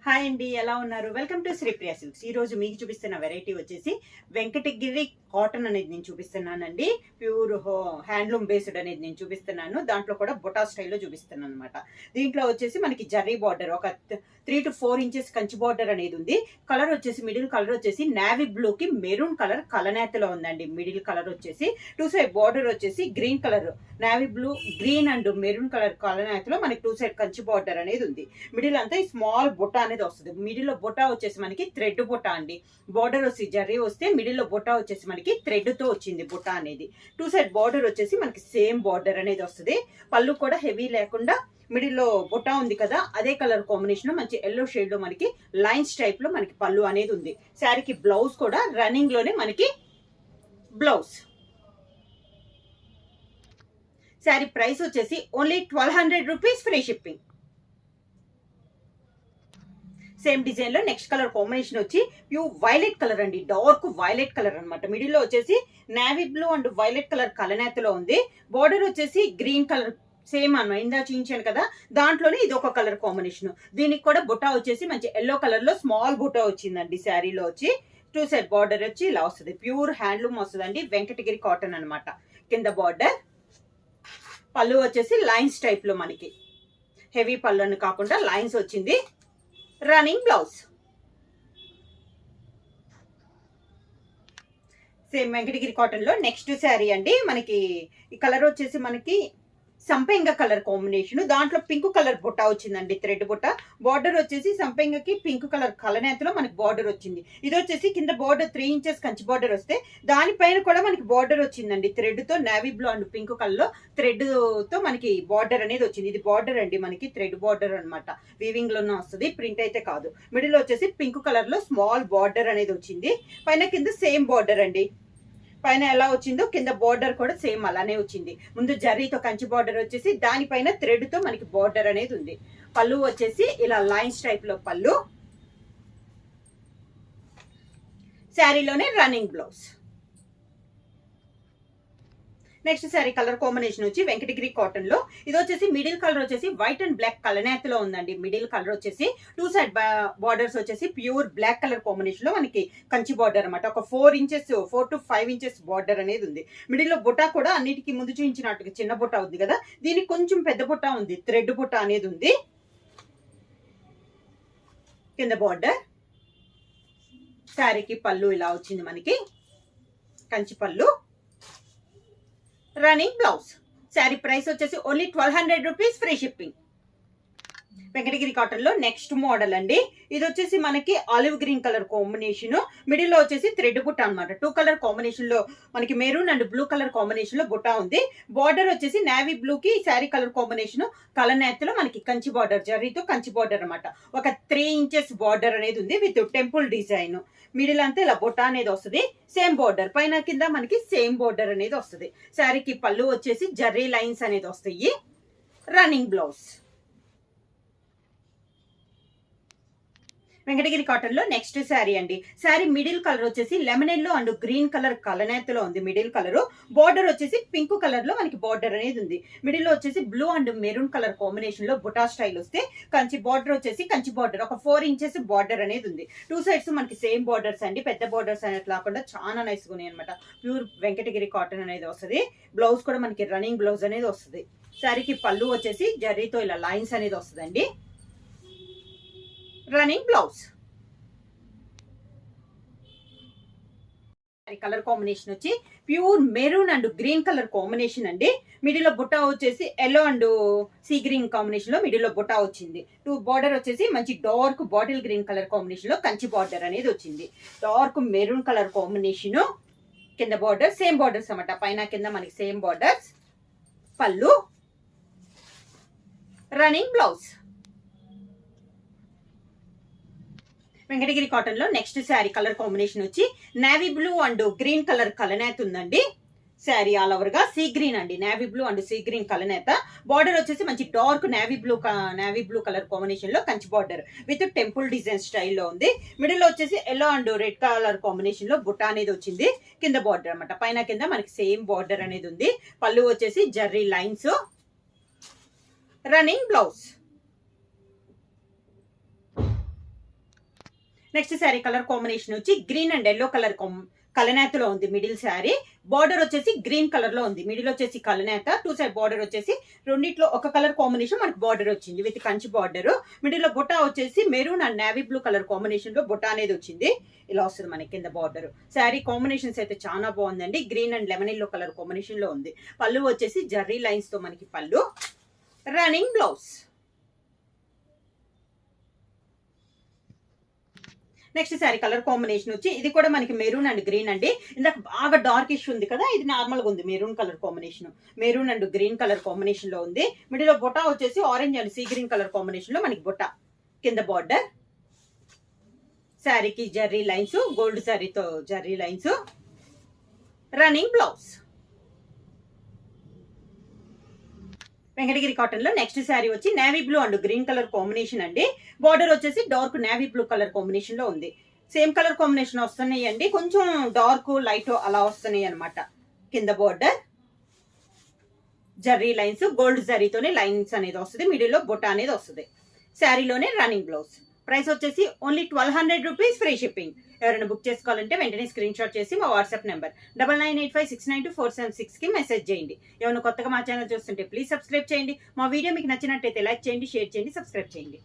Hi అండి, ఎలా ఉన్నారు? Welcome to Sripriya silks. ఈ రోజు మీకు చూపిస్తున్న వెరైటీ వచ్చేసి వెంకటగిరి కాటన్ అనేది నేను చూపిస్తున్నానండి. ప్యూర్ హ్యాండ్లూమ్ బేస్డ్ అనేది నేను చూపిస్తున్నాను. దాంట్లో కూడా బొటా స్టైల్లో చూపిస్తున్నాను అనమాట. దీంట్లో వచ్చేసి మనకి జర్రీ బార్డర్ ఒక 3 to 4 ఇంచెస్ కంచి బార్డర్ అనేది ఉంది. కలర్ వచ్చేసి మిడిల్ కలర్ వచ్చేసి నావీ బ్లూ కి మెరూన్ కలర్ కలనేతలో ఉందండి. మిడిల్ కలర్ వచ్చేసి 2 సైడ్ బార్డర్ వచ్చేసి green colour, navy blue, green and maroon colour కలనేతలో మనకి 2 సైడ్ కంచి బార్డర్ అనేది ఉంది. మిడిల్ అంతా ఈ స్మాల్ బొటా అనేది వస్తుంది. మిడిల్ లో బొటా వచ్చేసి మనకి థ్రెడ్ బొటా అండి. బార్డర్ వచ్చి జర్రీ వస్తే మిడిల్ లో బొటా వచ్చేసి మనకి థ్రెడ్ తో వచ్చింది బొటా అనేది. 2 సైడ్ బార్డర్ వచ్చేసి మనకి సేమ్ బార్డర్ అనేది వస్తుంది. పళ్ళు కూడా హెవీ లేకుండా మిడిల్ లో బొటా ఉంది కదా, అదే కలర్ కాంబినేషన్ లో మంచి ఎల్లో షేడ్ లో మనకి లైన్స్ టైప్ లో మనకి పళ్ళు అనేది ఉంది. శారీకి బ్లౌజ్ కూడా రన్నింగ్ లోనే మనకి బ్లౌజ్. శారీ ప్రైస్ వచ్చేసి only 1200 rupees, free shipping. Same design లో నెక్స్ట్ కలర్ కాంబినేషన్ వచ్చి ప్యూర్ వైలెట్ కలర్ అండి. డార్క్ వైలెట్ కలర్ అనమాట. మిడిల్ లో వచ్చేసి navy blue and violet colour కలనేతలో ఉంది. బార్డర్ వచ్చేసి గ్రీన్ కలర్ సేమ్ అన్న ఇందా చూపించాను కదా, దాంట్లోనే ఇది ఒక కలర్ కాంబినేషన్. దీనికి కూడా బుట్టా వచ్చేసి మంచి ఎల్లో కలర్ లో స్మాల్ బుట్టా వచ్చిందండి. శారీలో వచ్చి 2 సైడ్ బార్డర్ వచ్చి ఇలా వస్తుంది. ప్యూర్ హ్యాండ్లూమ్ వస్తుందండి. వెంకటగిరి కాటన్ అనమాట. కింద బార్డర్, పళ్ళు వచ్చేసి లైన్స్ టైప్ లో మనకి హెవీ పళ్ళు అని కాకుండా లైన్స్ వచ్చింది. Running blouse. Same Venkatagiri cotton లో నెక్స్ట్ శారీ అండి. మనకి ఈ కలర్ వచ్చేసి మనకి సంపెంగ కలర్ కాంబినేషన్. దాంట్లో పింక్ కలర్ బుట్ట వచ్చిందండి, థ్రెడ్ బుట్ట. బార్డర్ వచ్చేసి సంపెంగకి పింక్ కలర్ కలనేతలో మనకి బార్డర్ వచ్చింది. ఇది వచ్చేసి కింద బార్డర్ 3 ఇంచెస్ కంచి బార్డర్ వస్తే దానిపైన కూడా మనకి బార్డర్ వచ్చిందండి. థ్రెడ్ తో navy blue and pink colour లో థ్రెడ్ తో మనకి బార్డర్ అనేది వచ్చింది. ఇది బార్డర్ అండి, మనకి థ్రెడ్ బార్డర్ అనమాట. వీవింగ్ లోనే వస్తుంది, ప్రింట్ అయితే కాదు. మిడిల్ వచ్చేసి పింక్ కలర్ లో స్మాల్ బార్డర్ అనేది వచ్చింది. పైన కింద సేమ్ బార్డర్ అండి. పైన ఎలా వచ్చిందో కింద బార్డర్ కూడా సేమ్ అలానే వచ్చింది. ముందు జరీతో కంచి బార్డర్ వచ్చేసి దానిపైన థ్రెడ్ తో మనకి బార్డర్ అనేది ఉంది. పళ్ళు వచ్చేసి ఇలా లైన్స్ టైప్ లో పళ్ళు. శారీలోనే running blouse. Next sari colour combination వచ్చి వెంకటగిరి కాటన్ లో ఇది వచ్చేసి మిడిల్ కలర్ వచ్చేసి వైట్ అండ్ బ్లాక్ కలనేతలో ఉందండి. మిడిల్ కలర్ వచ్చేసి 2 సైడ్ బార్డర్స్ వచ్చేసి ప్యూర్ బ్లాక్ కలర్ కాంబినేషన్ లో మనకి కంచి బార్డర్ అనమాట. ఒక 4 to 5 ఇంచెస్ బార్డర్ అనేది ఉంది. మిడిల్ లో బుట్ట కూడా అన్నిటికీ ముందు చూపించినట్టుగా చిన్న బుట్ట ఉంది కదా, దీనికి కొంచెం పెద్ద బుట్ట ఉంది, థ్రెడ్ బుట్ట అనేది ఉంది. కింద బార్డర్. శారీకి పళ్ళు ఇలా వచ్చింది మనకి, కంచి పళ్ళు. Running blouse. శారీ ప్రైస్ వచ్చేసి only 1200 rupees, free shipping. Venkatagiri cotton లో నెక్స్ట్ మోడల్ అండి. ఇది వచ్చేసి మనకి olive green colour combination. Middle లో వచ్చేసి థ్రెడ్ బుట్ట అనమాట. 2 కలర్ కాంబినేషన్ లో మనకి maroon and blue colour combination లో బుట్ట ఉంది. బార్డర్ వచ్చేసి నావీ బ్లూ కి శారీ కలర్ కాంబినేషన్ కలనేతలో మనకి కంచి బార్డర్, జరీతో కంచి బార్డర్ అనమాట. ఒక 3 ఇంచెస్ బార్డర్ అనేది ఉంది విత్ టెంపుల్ డిజైన్. మిడిల్ అంతా ఇలా బొట్ట అనేది వస్తుంది. సేమ్ బార్డర్ పైన కింద మనకి సేమ్ బార్డర్ అనేది వస్తుంది. శారీకి పళ్ళు వచ్చేసి జర్రీ లైన్స్ అనేది వస్తాయి. Running blouse. వెంకటగిరి కాటన్ లో నెక్స్ట్ శారీ అండి. శారీ మిడిల్ కలర్ వచ్చేసి lemon yellow and green colour కలనేతలో ఉంది. మిడిల్ కలర్ బార్డర్ వచ్చేసి పింక్ కలర్ లో మనకి బార్డర్ అనేది ఉంది. మిడిల్ లో వచ్చేసి blue and maroon colour combination లో బుటా స్టైల్ వస్తే కంచి బార్డర్ వచ్చేసి కంచి బార్డర్ ఒక 4 ఇంచెస్ బార్డర్ అనేది ఉంది. 2 సైడ్స్ మనకి సేమ్ బార్డర్స్ అండి. పెద్ద బార్డర్స్ అనేది కాకుండా చాలా నైస్ గా ఉన్నాయి అనమాట. ప్యూర్ వెంకటగిరి కాటన్ అనేది వస్తుంది. బ్లౌజ్ కూడా మనకి రన్నింగ్ బ్లౌజ్ అనేది వస్తుంది. శారీకి పళ్ళు వచ్చేసి జరీతో ఇలా లైన్స్ అనేది వస్తుందండి. Running blouse. కలర్ కాంబినేషన్ వచ్చి pure maroon and green colour combination అండి. మిడిల్ లో బుట్టా వచ్చేసి yellow and sea green combination లో మిడిల్ లో బుట్టా వచ్చింది. బార్డర్ వచ్చేసి మంచి dark bottle green colour combination లో కంచి బార్డర్ అనేది వచ్చింది. Dark maroon colour combination. కింద బార్డర్ సేమ్ బార్డర్స్ అన్నమాట. పైన కింద మనకి సేమ్ బార్డర్స్. పళ్ళు. Running blouse. వెంకటగిరి కాటన్ లో నెక్స్ట్ శారీ కలర్ కాంబినేషన్ వచ్చి navy blue and green colour కలనేత ఉందండి. శారీ ఆల్ ఓవర్ గా సీ గ్రీన్ అండి. Navy blue and sea green కలనేత. బార్డర్ వచ్చేసి మంచి dark navy blue colour combination లో Kanchi border with temple design స్టైల్లో ఉంది. మిడిల్ లో వచ్చేసి yellow and red colour combination లో బుట్ట అనేది వచ్చింది. కింద బార్డర్ అనమాట. పైన కింద మనకి సేమ్ బార్డర్ అనేది ఉంది. పళ్ళు వచ్చేసి zari lines. Running blouse. Next sari colour combination వచ్చి గ్రీన్ అండ్ ఎల్లో కలర్ కలనేతలో ఉంది మిడిల్ శారీ. బార్డర్ వచ్చేసి గ్రీన్ కలర్ లో ఉంది, మిడిల్ వచ్చేసి కలనేత, టూ సైడ్ బార్డర్ వచ్చేసి రెండిట్లో ఒక కలర్ కాంబినేషన్ మనకు బార్డర్ వచ్చింది విత్ కంచి బార్డర్. మిడిల్ లో బుట్ట వచ్చేసి maroon and navy blue colour combination లో బుట్ట అనేది వచ్చింది. ఇలా వస్తుంది మనకి కింద బార్డర్. శారీ కాంబినేషన్స్ అయితే చాలా బాగుందండి. Green and lemon yellow colour combination లో ఉంది. పళ్ళు వచ్చేసి జర్రీ లైన్స్ తో మనకి పళ్ళు. Running blouse. Next sari colour combination వచ్చి ఇది కూడా మనకి మెరూన్ అండ్ గ్రీన్ అండి. ఇందాక బాగా డార్క్ ఇష్యూ ఉంది కదా, ఇది నార్మల్ గా ఉంది maroon colour combination. Maroon and green colour combination లో ఉంది. మిడిల్ లో బొటా వచ్చేసి orange and sea green colour combination లో మనకి బొటా. కింద బార్డర్. శారీకి జర్రీ లైన్స్, గోల్డ్ శారీతో zari lines. Running blouse. Venkatagiri cotton లో నెక్స్ట్ శారీ వచ్చి navy blue and green colour combination అండి. బార్డర్ వచ్చేసి dark navy blue colour combination లో ఉంది. సేమ్ కలర్ కాంబినేషన్ వస్తున్నాయి అండి, కొంచెం డార్క్ లైట్ అలా వస్తున్నాయి అనమాట. కింద border zari lines, gold జరీతోనే lines అనేది వస్తుంది. మిడిల్ లో బొట్ట అనేది వస్తుంది. శారీలోనే రన్నింగ్ బ్లౌజ్. ప్రైస్ వచ్చేసి ఓన్లీ 1200 రూపీస్, ఫ్రీ షిప్పింగ్. ఎవరైనా బుక్ చేసుకోవాలంటే వెంటనే స్క్రీన్ షాట్ చేసి మా వాట్సాప్ నెంబర్ 9985692476 కి మెసేజ్ చేయండి. ఏమైనా కొత్తగా మా ఛానల్ చూస్తుంటే ప్లీజ్ సబ్స్క్రైబ్ చేయండి. మా వీడియో మీకు నచ్చినట్టయితే లైక్ చేయండి, షేర్ చేయండి, సబ్స్క్రైబ్ చేయండి.